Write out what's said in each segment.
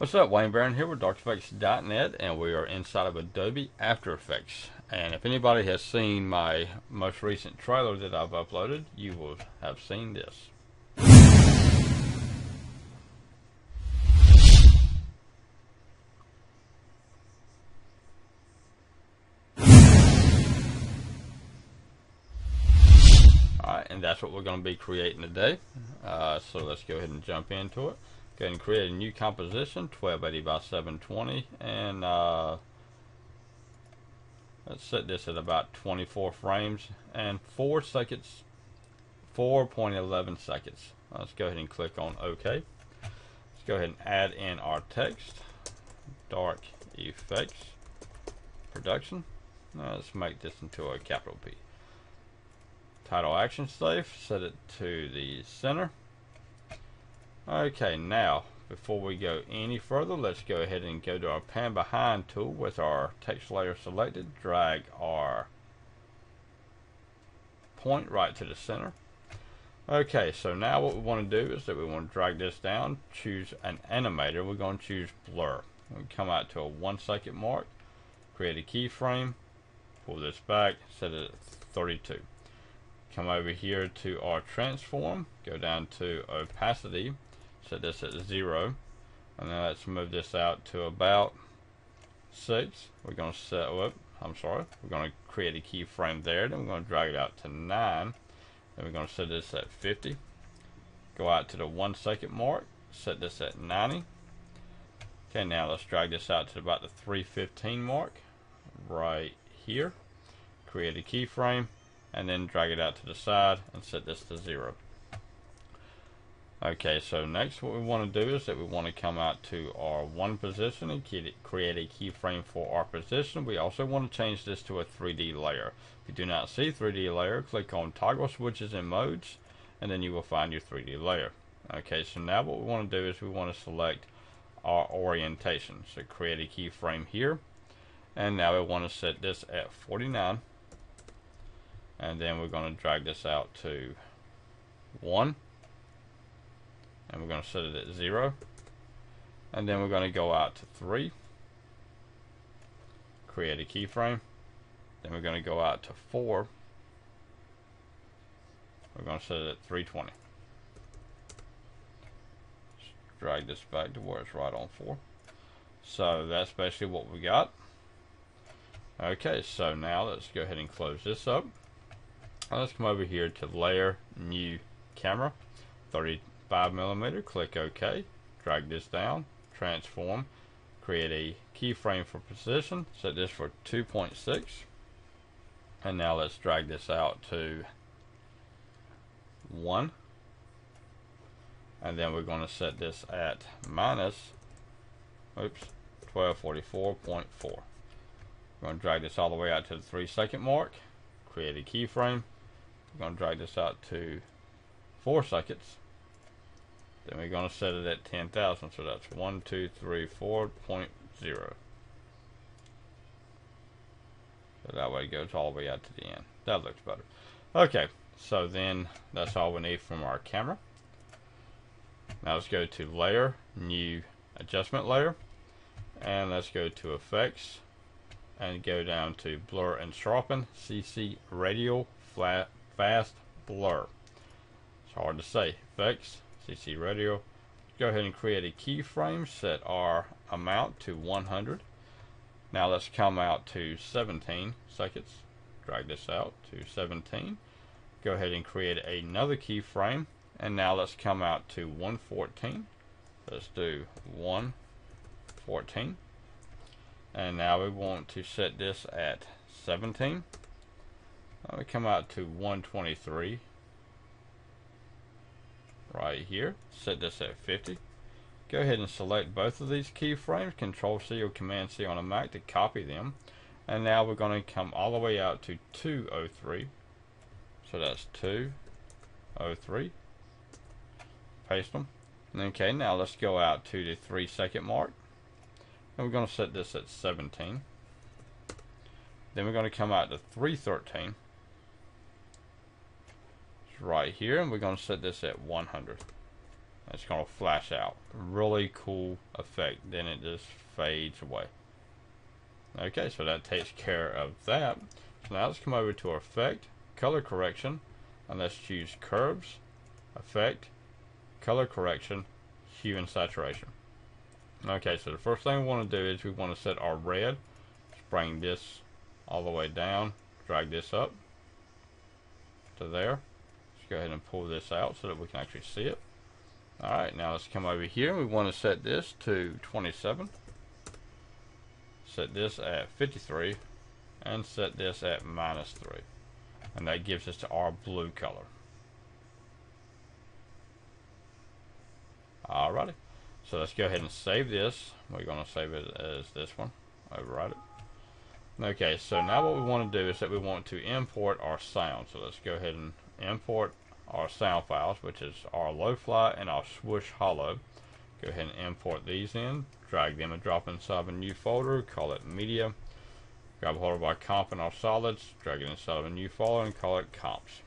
What's up, Wayne Barron here with DarkEffects.net, and we are inside of Adobe After Effects. And if anybody has seen my most recent trailer that I've uploaded, you will have seen this. Alright, and that's what we're going to be creating today. So let's go ahead and jump into it. Go ahead and create a new composition, 1280 by 720, and let's set this at about 24 frames and 4 seconds, 4.11 seconds. Let's go ahead and click on OK. Let's go ahead and add in our text, Dark Effects Production. Now let's make this into a capital P. Title action safe, set it to the center. Okay, now before we go any further, let's go ahead and go to our pan behind tool with our text layer selected, drag our point right to the center. Okay, so now what we want to do is that we want to drag this down, choose an animator. We're going to choose blur. We come out to a 1 second mark, create a keyframe, pull this back, set it at 32. Come over here to our transform, go down to opacity, set this at 0, and then let's move this out to about 6. We're going to set up, we're going to create a keyframe there, then we're going to drag it out to 9, then we're going to set this at 50, go out to the 1 second mark, set this at 90. Okay, now let's drag this out to about the 315 mark, right here, create a keyframe, and then drag it out to the side and set this to 0. Okay, so next what we want to do is that we want to come out to our 1 position and create a keyframe for our position. We also want to change this to a 3D layer. If you do not see 3D layer, click on toggle switches and modes, and then you will find your 3D layer. Okay, so now what we want to do is we want to select our orientation. So create a keyframe here, and now we want to set this at 49. And then we're going to drag this out to 1, and we're going to set it at 0, and then we're going to go out to 3, create a keyframe, then we're going to go out to 4, we're going to set it at 320. Just drag this back to where it's right on 4. So that's basically what we got. Okay, so now let's go ahead and close this up. Let's come over here to layer, new camera, 35mm, click OK, drag this down, transform, create a keyframe for position, set this for 2.6, and now let's drag this out to 1, and then we're going to set this at minus 1244.4. We're going to drag this all the way out to the 3 second mark, create a keyframe. We're going to drag this out to 4 seconds. Then we're going to set it at 10,000. So that's 1234.0. So that way it goes all the way out to the end. That looks better. Okay, so then that's all we need from our camera. Now let's go to layer, new adjustment layer, and let's go to effects and go down to blur and sharpen, CC radial fast blur. It's hard to say. Effects, CC radial. Go ahead and create a keyframe, set our amount to 100. Now let's come out to 17 seconds. Drag this out to 17. Go ahead and create another keyframe, and now let's come out to 114. Let's do 114. And now we want to set this at 17. Now we come out to 123 right here. Set this at 50. Go ahead and select both of these keyframes, Control C or Command C on a Mac to copy them. And now we're going to come all the way out to 203. So that's 203. Paste them. Okay, now let's go out to the 3 second mark. And we're going to set this at 17. Then we're going to come out to 313. It's right here, and we're going to set this at 100. It's going to flash out. Really cool effect. Then it just fades away. Okay, so that takes care of that. So now let's come over to our effect, color correction, and let's choose curves, effect, color correction, hue and saturation. Okay, so the first thing we want to do is we want to set our red. Let's bring this all the way down, drag this up to there. Let's go ahead and pull this out so that we can actually see it. Alright, now let's come over here. We want to set this to 27. Set this at 53. And set this at -3. And that gives us our blue color. Alrighty. So let's go ahead and save this. We're going to save it as this one. Overwrite it. Okay, so now what we want to do is that we want to import our sound. So let's go ahead and import our sound files, which is our low-fly and our swoosh hollow. Go ahead and import these in, drag them and drop inside a new folder, call it media. Grab a hold of our comp and our solids, drag it inside of a new folder and call it comps.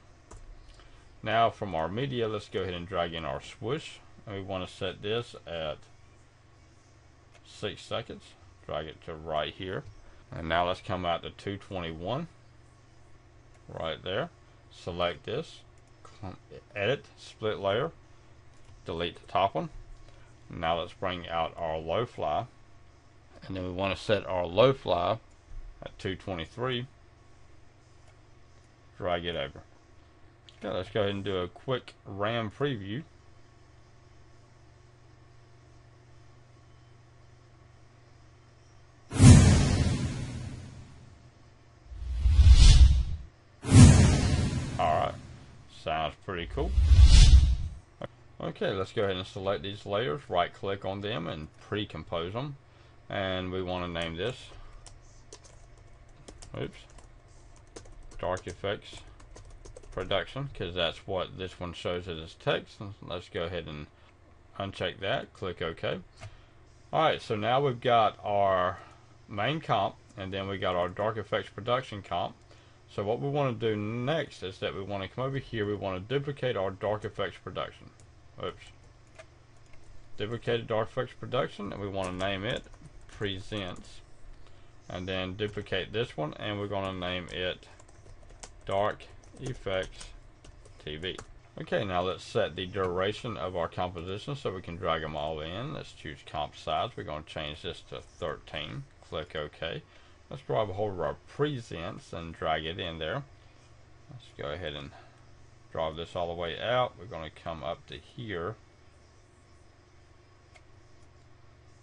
Now from our media, let's go ahead and drag in our swoosh. And we want to set this at 6 seconds. Drag it to right here. And now let's come out to 221. Right there. Select this. Edit, split layer. Delete the top one. Now let's bring out our low fly. And then we want to set our low fly at 223. Drag it over. Okay, let's go ahead and do a quick RAM preview. Alright, sounds pretty cool. Okay, let's go ahead and select these layers, right click on them and pre-compose them. And we want to name this, Dark Effects Production, because that's what this one shows it as text. And let's go ahead and uncheck that, click OK. Alright, so now we've got our main comp, and then we got our Dark Effects Production comp. So what we want to do next is that we want to come over here, we want to duplicate our Dark Effects Production. Duplicated Dark Effects Production, and we want to name it Presents. And then duplicate this one, and we're going to name it Dark Effects TV. Okay, now let's set the duration of our composition so we can drag them all in. Let's choose comp size. We're going to change this to 13. Click OK. Let's grab a hold of our presents and drag it in there. Let's go ahead and draw this all the way out. We're going to come up to here.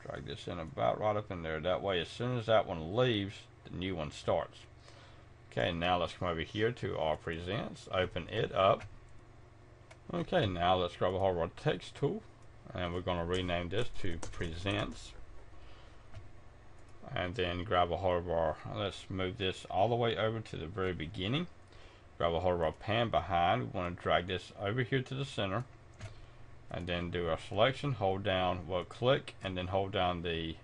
Drag this in about right up in there. That way, as soon as that one leaves, the new one starts. Okay, now let's come over here to our presents. Open it up. Okay, now let's grab a hold of our text tool. And we're going to rename this to Presents. And then grab a hold of our, let's move this all the way over to the very beginning. Grab a hold of our pan behind. We want to drag this over here to the center. And then do our selection, hold down, well, click, and then hold down the,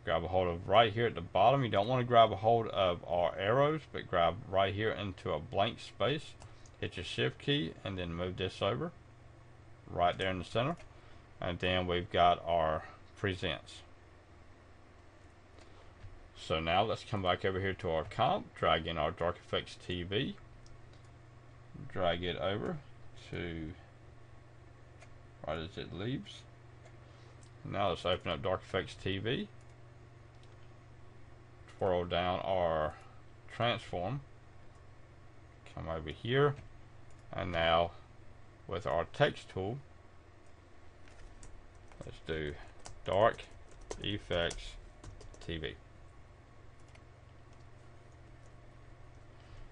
grab a hold of right here at the bottom. You don't want to grab a hold of our arrows, but grab right here into a blank space. Hit your shift key, and then move this over. Right there in the center. And then we've got our presents. So now let's come back over here to our comp, drag in our Dark Effects TV, drag it over to right as it leaves. Now let's open up Dark Effects TV, twirl down our transform, come over here, and now with our text tool, let's do Dark Effects TV.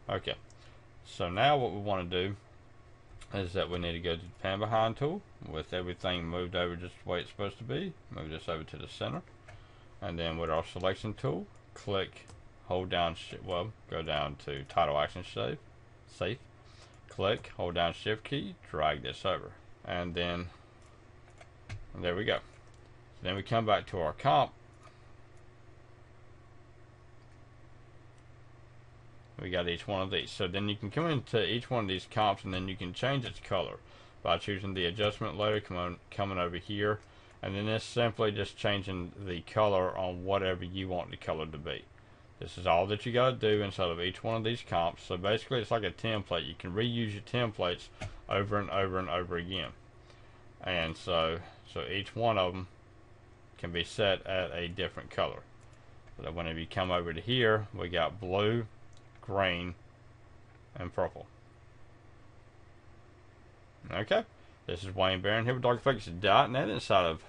Okay, so now what we want to do is that we need to go to the pan behind tool with everything moved over just the way it's supposed to be. Move this over to the center, and then with our selection tool, click, hold down, go down to title action safe, click, hold down shift key, drag this over, and then there we go. So then we come back to our comp, We got each one of these. So then you can come into each one of these comps, and then you can change its color by choosing the adjustment layer, coming over here, and then it's simply just changing the color on whatever you want the color to be. This is all that you got to do inside of each one of these comps. So basically it's like a template. You can reuse your templates over and over and over again. And so each one of them can be set at a different color. So whenever you come over to here, we got blue, green, and purple. Okay, this is Wayne Barron here with DarkEffects.net inside of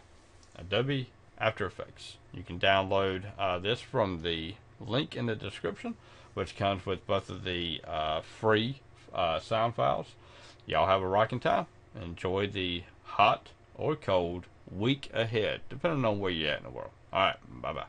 Adobe After Effects. You can download this from the link in the description, which comes with both of the free sound files. Y'all have a rocking time. Enjoy the hot or cold week ahead, depending on where you're at in the world. Alright, bye-bye.